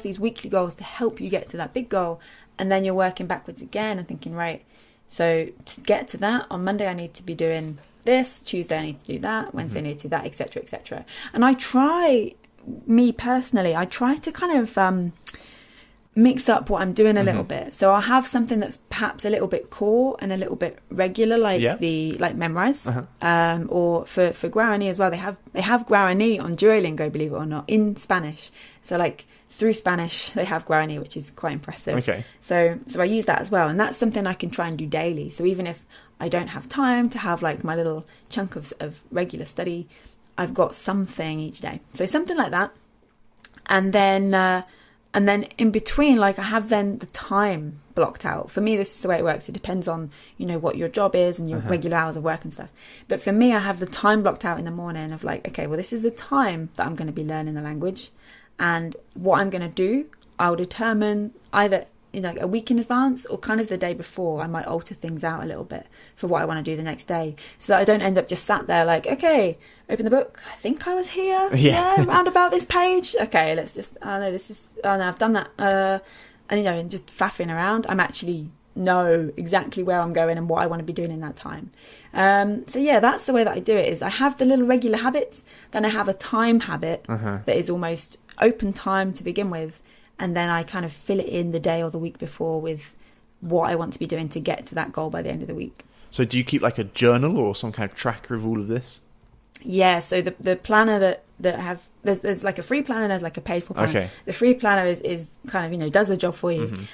these weekly goals to help you get to that big goal. And then you're working backwards again and thinking, right, so to get to that, on Monday I need to be doing this, Tuesday I need to do that, Wednesday I need to do that, etc., etc. And I try to kind of mix up what I'm doing a little bit. So I'll have something that's perhaps a little bit core and a little bit regular, like memorize. Or for Guarani as well, they have Guarani on Duolingo, believe it or not, in Spanish. So like through Spanish they have Guarani, which is quite impressive. Okay. So I use that as well, and that's something I can try and do daily. So even if I don't have time to have like my little chunk of regular study, I've got something each day. So something like that. And then in between, like I have then the time blocked out. For me, this is the way it works. It depends on, what your job is and your regular hours of work and stuff. But for me, I have the time blocked out in the morning of like, okay, well, this is the time that I'm going to be learning the language. And what I'm going to do, I'll determine either a week in advance or kind of the day before. I might alter things out a little bit for what I want to do the next day, so that I don't end up just sat there like, okay, open the book, I think I was here, round about this page, okay, let's just, I've done that, and just faffing around. I'm actually know exactly where I'm going and what I want to be doing in that time. So that's the way that I do it. Is I have the little regular habits, then I have a time habit that is almost open time to begin with. And then I kind of fill it in the day or the week before with what I want to be doing to get to that goal by the end of the week. So do you keep like a journal or some kind of tracker of all of this? Yeah, so the planner that I have, there's like a free planner, there's like a paid for planner. Okay. The free planner is kind of, does the job for you.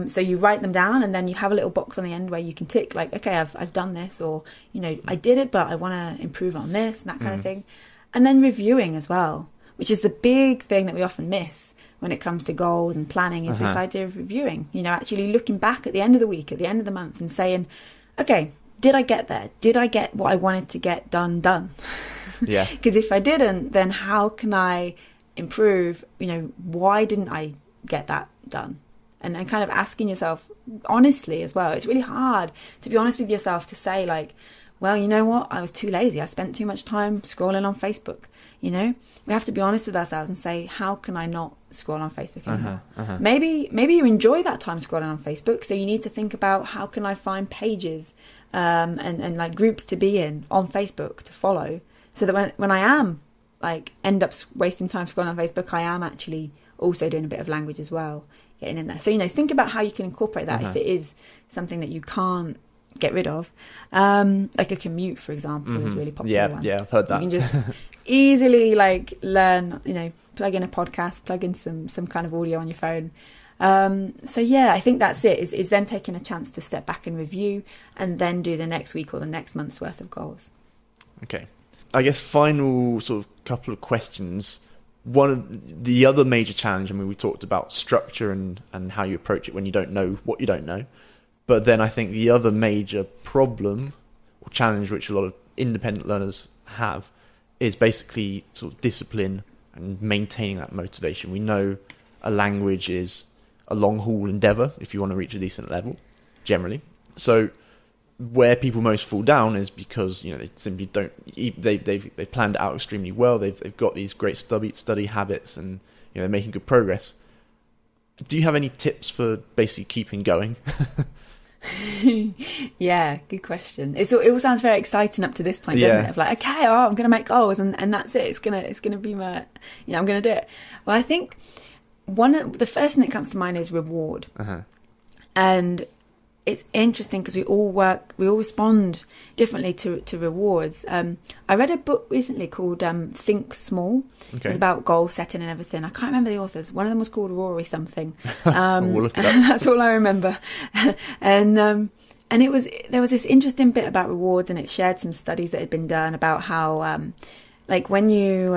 So you write them down and then you have a little box on the end where you can tick like, okay, I've done this, or, I did it, but I want to improve on this and that kind of thing. And then reviewing as well, which is the big thing that we often miss when it comes to goals and planning, is this idea of reviewing, actually looking back at the end of the week, at the end of the month and saying, okay, did I get there? Did I get what I wanted to get done? Yeah. Because if I didn't, then how can I improve? Why didn't I get that done? And kind of asking yourself honestly as well. It's really hard to be honest with yourself, to say like, well, you know what? I was too lazy. I spent too much time scrolling on Facebook. We have to be honest with ourselves and say, how can I not scroll on Facebook anymore? Maybe you enjoy that time scrolling on Facebook, so you need to think about, how can I find pages and like groups to be in on Facebook to follow, so that when I am like end up wasting time scrolling on Facebook, I am actually also doing a bit of language as well, getting in there. So think about how you can incorporate that if it is something that you can't get rid of, like a commute, for example, is really popular. Yeah, I've heard that. You can just easily like learn, plug in a podcast, plug in some kind of audio on your phone. I think that's it, is then taking a chance to step back and review and then do the next week or the next month's worth of goals. Okay. I guess final sort of couple of questions. One of the other major challenge, we talked about structure and how you approach it when you don't know what you don't know. But then I think the other major problem or challenge which a lot of independent learners have is basically sort of discipline and maintaining that motivation. We know a language is a long haul endeavour if you want to reach a decent level, generally. So where people most fall down is because they simply don't. They've planned it out extremely well. They've got these great study habits, and they're making good progress. Do you have any tips for basically keeping going? Yeah, good question. It all sounds very exciting up to this point, doesn't it? Of like, okay, I'm going to make goals, and that's it. It's gonna be my, I'm going to do it. Well, I think the first thing that comes to mind is reward, and it's interesting because we all respond differently to rewards. I read a book recently called Think Small. Okay. It's about goal setting and everything. I can't remember the authors. One of them was called Rory something. We'll look it up. That's all I remember. And there was this interesting bit about rewards, and it shared some studies that had been done about how like when you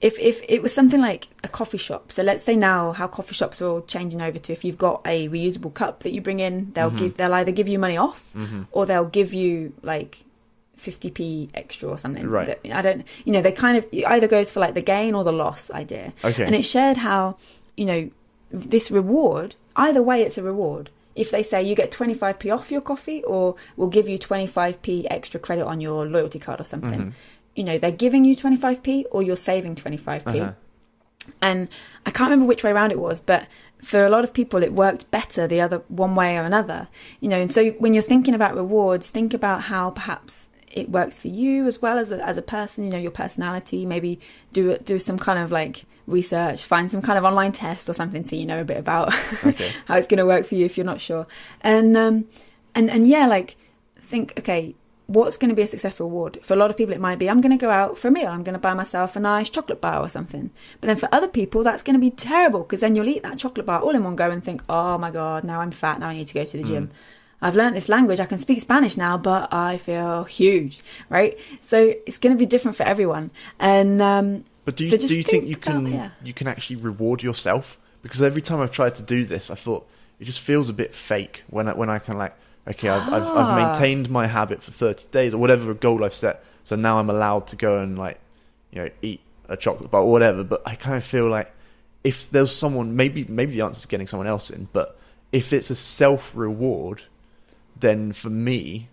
if it was something like a coffee shop. So let's say now how coffee shops are all changing over to, if you've got a reusable cup that you bring in, they'll either give you money off, or they'll give you like 50p extra or something. Right. I don't, they kind of, it either goes for like the gain or the loss idea. Okay. And it shared how, this reward, either way it's a reward. If they say you get 25p off your coffee, or we'll give you 25p extra credit on your loyalty card or something, they're giving you 25p or you're saving 25p. And I can't remember which way around it was, but for a lot of people, it worked better the other one way or another, you know. And so when you're thinking about rewards, think about how perhaps it works for you as well as a person, you know, your personality. Maybe do some kind of like research, find some kind of online test or something so you know a bit about how it's going to work for you if you're not sure. And yeah, like think, okay, what's going to be a successful reward? For a lot of people, it might be, I'm going to go out for a meal. I'm going to buy myself a nice chocolate bar or something. But then for other people, that's going to be terrible because then you'll eat that chocolate bar all in one go and think, oh my God, now I'm fat. Now I need to go to the gym. I've learned this language. I can speak Spanish now, but I feel huge, right? So it's going to be different for everyone. And but do you think you can actually reward yourself? Because every time I've tried to do this, I thought it just feels a bit fake when I can like, okay, I've maintained my habit for 30 days or whatever goal I've set. So now I'm allowed to go and like, you know, eat a chocolate bar or whatever. But I kind of feel like if there's someone, maybe the answer is getting someone else in. But if it's a self-reward, then for me,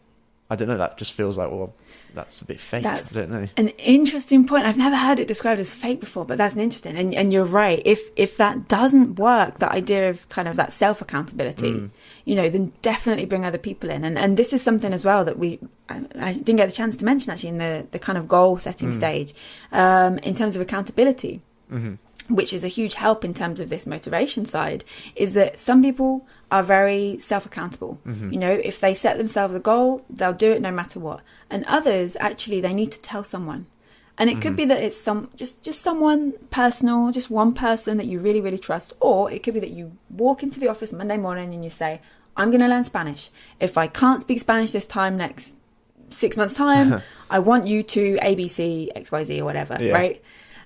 I don't know, that just feels like, well, that's a bit fake. I don't know. An interesting point. I've never heard it described as fake before, but that's interesting. And you're right. If that doesn't work, that idea of kind of that self-accountability, you know, then definitely bring other people in. And this is something as well that I didn't get the chance to mention actually in the kind of goal setting stage, in terms of accountability, which is a huge help in terms of this motivation side, is that some people are very self-accountable. You know, if they set themselves a goal, they'll do it no matter what. And others, actually, they need to tell someone. And it could be that it's just someone personal, just one person that you really, really trust. Or it could be that you walk into the office Monday morning and you say, I'm going to learn Spanish. If I can't speak Spanish this time next 6 months' time, I want you to ABC, XYZ or whatever, right?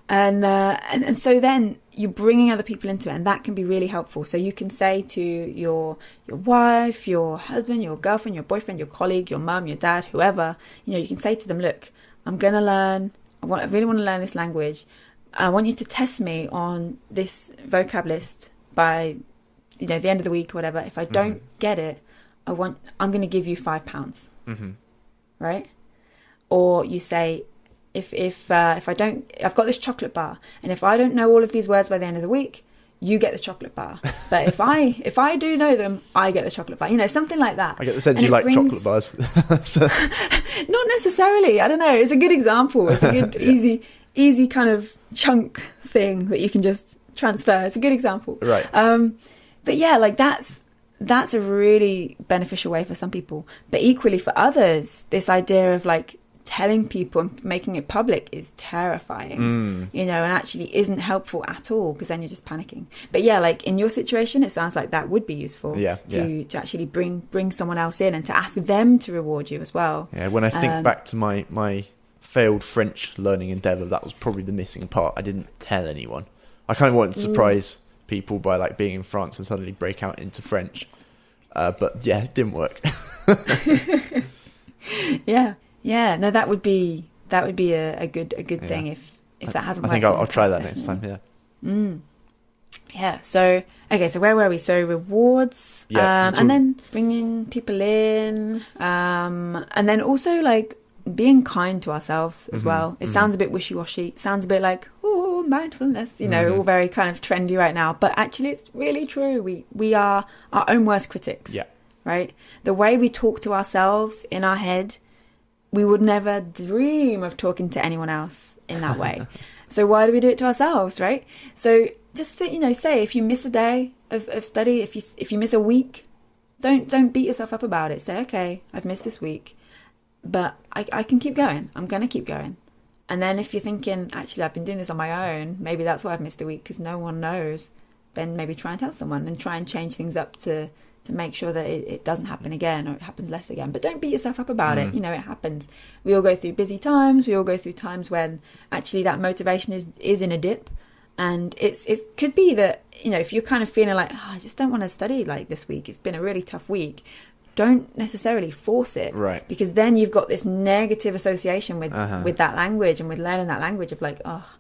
And so then you're bringing other people into it, and that can be really helpful. So you can say to your wife, your husband, your girlfriend, your boyfriend, your colleague, your mum, your dad, whoever, you know, you can say to them, look, I'm going to learn, I really want to learn this language. I want you to test me on this vocab list by, you know, the end of the week or whatever. If I don't get it, I'm going to give you £5. Right? Or you say, if I don't, I've got this chocolate bar, and if I don't know all of these words by the end of the week, you get the chocolate bar. But if I do know them, I get the chocolate bar. You know, something like that. I get the sense you like chocolate bars. Not necessarily. I don't know. It's a good example. It's a good, easy kind of chunk thing that you can just transfer. It's a good example. Right. But yeah, like that's a really beneficial way for some people. But equally for others, this idea of like telling people and making it public is terrifying, you know, and actually isn't helpful at all, because then you're just panicking. But yeah, like in your situation, it sounds like that would be useful to actually bring someone else in and to ask them to reward you as well. Yeah, when I think back to my failed French learning endeavour, that was probably the missing part. I didn't tell anyone. I kind of wanted to surprise people by like being in France and suddenly break out into French. But yeah, it didn't work. Yeah, no, that would be a good thing if that hasn't worked. I think I'll try that next time. Yeah. So where were we? So rewards, and then bringing people in, and then also like being kind to ourselves as well. It sounds a bit wishy-washy. It sounds a bit like, oh, mindfulness, you know, all very kind of trendy right now. But actually, it's really true. We are our own worst critics. Yeah. Right. The way we talk to ourselves in our head, we would never dream of talking to anyone else in that way. So why do we do it to ourselves, right? So just say if you miss a day of study, if you miss a week, don't beat yourself up about it. Say, okay, I've missed this week, but I can keep going. I'm going to keep going. And then if you're thinking, actually, I've been doing this on my own, maybe that's why I've missed a week, because no one knows, then maybe try and tell someone and try and change things up to make sure that it doesn't happen again, or it happens less again. But don't beat yourself up about it. You know, it happens. We all go through busy times. We all go through times when actually that motivation is in a dip. And it could be that, you know, if you're kind of feeling like, I just don't want to study like this week, it's been a really tough week, don't necessarily force it. Right. Because then you've got this negative association with that language and with learning that language of like, oh,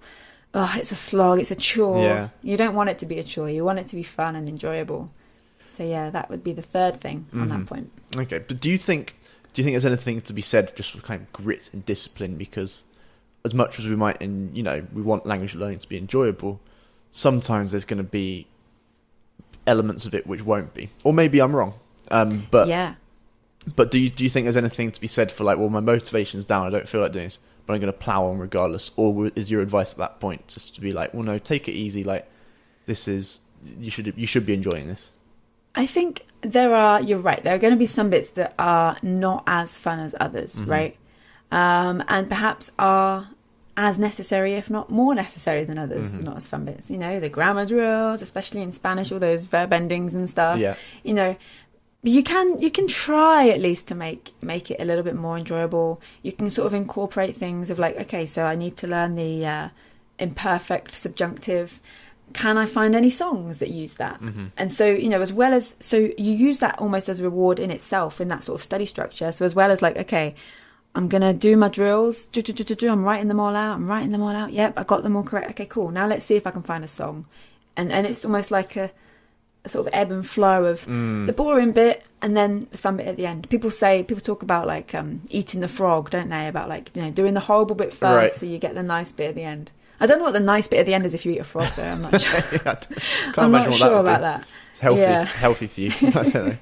it's a slog, it's a chore. Yeah. You don't want it to be a chore. You want it to be fun and enjoyable. So yeah, that would be the third thing on that point. Okay, but do you think there's anything to be said just for kind of grit and discipline? Because as much as we might, we want language learning to be enjoyable, sometimes there's going to be elements of it which won't be, or maybe I'm wrong. But do you think there's anything to be said for like, well, my motivation's down, I don't feel like doing this, but I'm going to plow on regardless? Or is your advice at that point just to be like, well, no, take it easy, like this is, you should be enjoying this? I think you're right, there are going to be some bits that are not as fun as others, right? And perhaps are as necessary, if not more necessary than others, not as fun bits. You know, the grammar drills, especially in Spanish, all those verb endings and stuff. Yeah. You know, you can try at least to make it a little bit more enjoyable. You can sort of incorporate things of like, okay, so I need to learn the imperfect subjunctive. Can I find any songs that use that? And so, you know, so you use that almost as a reward in itself in that sort of study structure. So as well as like, okay, I'm going to do my drills, I'm writing them all out. Yep, I got them all correct. Okay, cool. Now let's see if I can find a song. And it's almost like a sort of ebb and flow of the boring bit and then the fun bit at the end. People talk about like eating the frog, don't they? About like, you know, doing the horrible bit first so you get the nice bit at the end. I don't know what the nice bit at the end is if you eat a frog though. I'm not sure. I'm not sure about that. It's healthy for you. I don't know.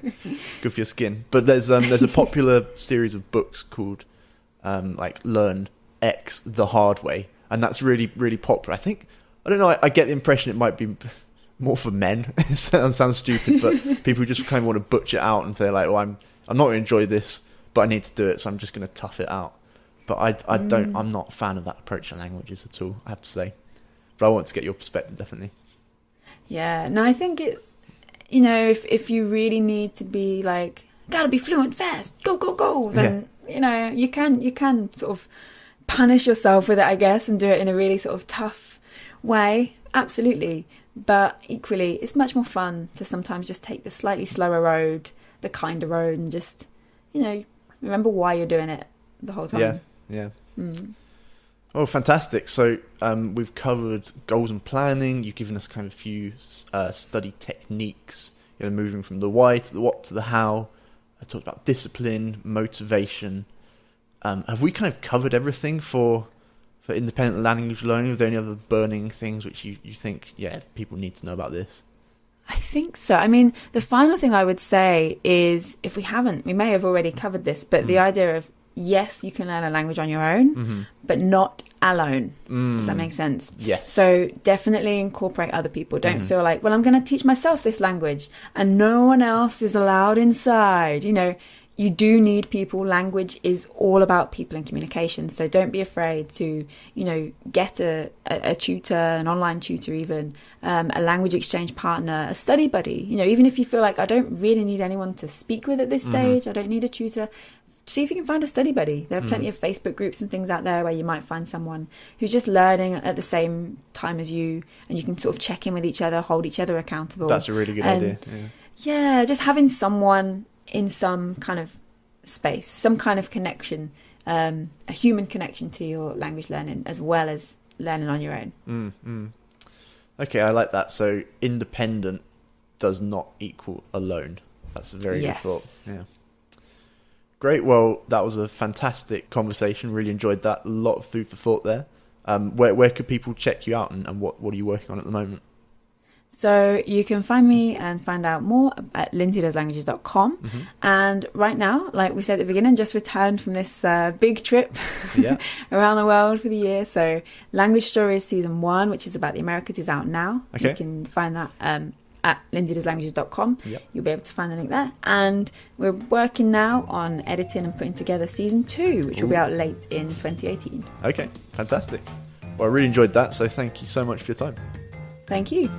Good for your skin. But there's a popular series of books called like Learn X the Hard Way, and that's really, really popular. I don't know, I get the impression it might be more for men. It sounds stupid, but people just kind of want to butch it out and say like, well, I'm not going to enjoy this, but I need to do it, so I'm just going to tough it out. But I'm not a fan of that approach to languages at all, I have to say. But I want to get your perspective, definitely. Yeah, no, I think it's, you know, if you really need to be like, gotta be fluent fast, go, then, you know, you can sort of punish yourself with it, I guess, and do it in a really sort of tough way. Absolutely. But equally, it's much more fun to sometimes just take the slightly slower road, the kinder road, and just, you know, remember why you're doing it the whole time. Yeah. Oh, fantastic. So we've covered goals and planning. You've given us kind of a few study techniques, you know, moving from the why to the what to the how. I talked about discipline, motivation. Have we kind of covered everything for independent language learning? Are there any other burning things which you think, people need to know about this? I think so. I mean, the final thing I would say is, if we haven't, we may have already covered this, but the idea of, yes, you can learn a language on your own, but not alone. Does that make sense? Yes. So definitely incorporate other people. Don't feel like, well, I'm going to teach myself this language and no one else is allowed inside. You know, you do need people. Language is all about people and communication. So don't be afraid to, you know, get a tutor, an online tutor even, a language exchange partner, a study buddy. You know, even if you feel like, I don't really need anyone to speak with at this stage, I don't need a tutor, see if you can find a study buddy. There are plenty of Facebook groups and things out there where you might find someone who's just learning at the same time as you, and you can sort of check in with each other, hold each other accountable. That's a really good idea. Yeah, just having someone in some kind of space, some kind of connection, a human connection to your language learning as well as learning on your own. Okay, I like that. So independent does not equal alone. That's a very good thought. Yeah. Great. Well, that was a fantastic conversation. Really enjoyed that. A lot of food for thought there. Where could people check you out, and what are you working on at the moment? So you can find me and find out more at lindsaydoeslanguages.com. And right now, like we said at the beginning, just returned from this big trip around the world for the year. So Language Stories Season 1, which is about the Americas, is out now. Okay. You can find that at lindsaydoeslanguages.com. You'll be able to find the link there. And we're working now on editing and putting together Season 2, which will be out late in 2018. Okay, fantastic. Well, I really enjoyed that, so thank you so much for your time. Thank you.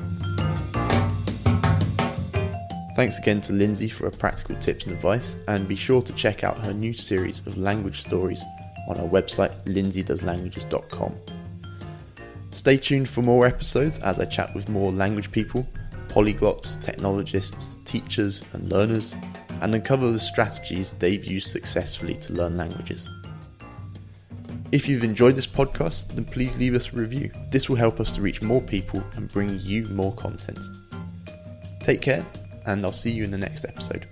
Thanks again to Lindsay for her practical tips and advice, and be sure to check out her new series of language stories on our website lindsaydoeslanguages.com. Stay tuned for more episodes as I chat with more language people, polyglots, technologists, teachers and learners, and uncover the strategies they've used successfully to learn languages. If you've enjoyed this podcast, then please leave us a review. This will help us to reach more people and bring you more content. Take care, and I'll see you in the next episode.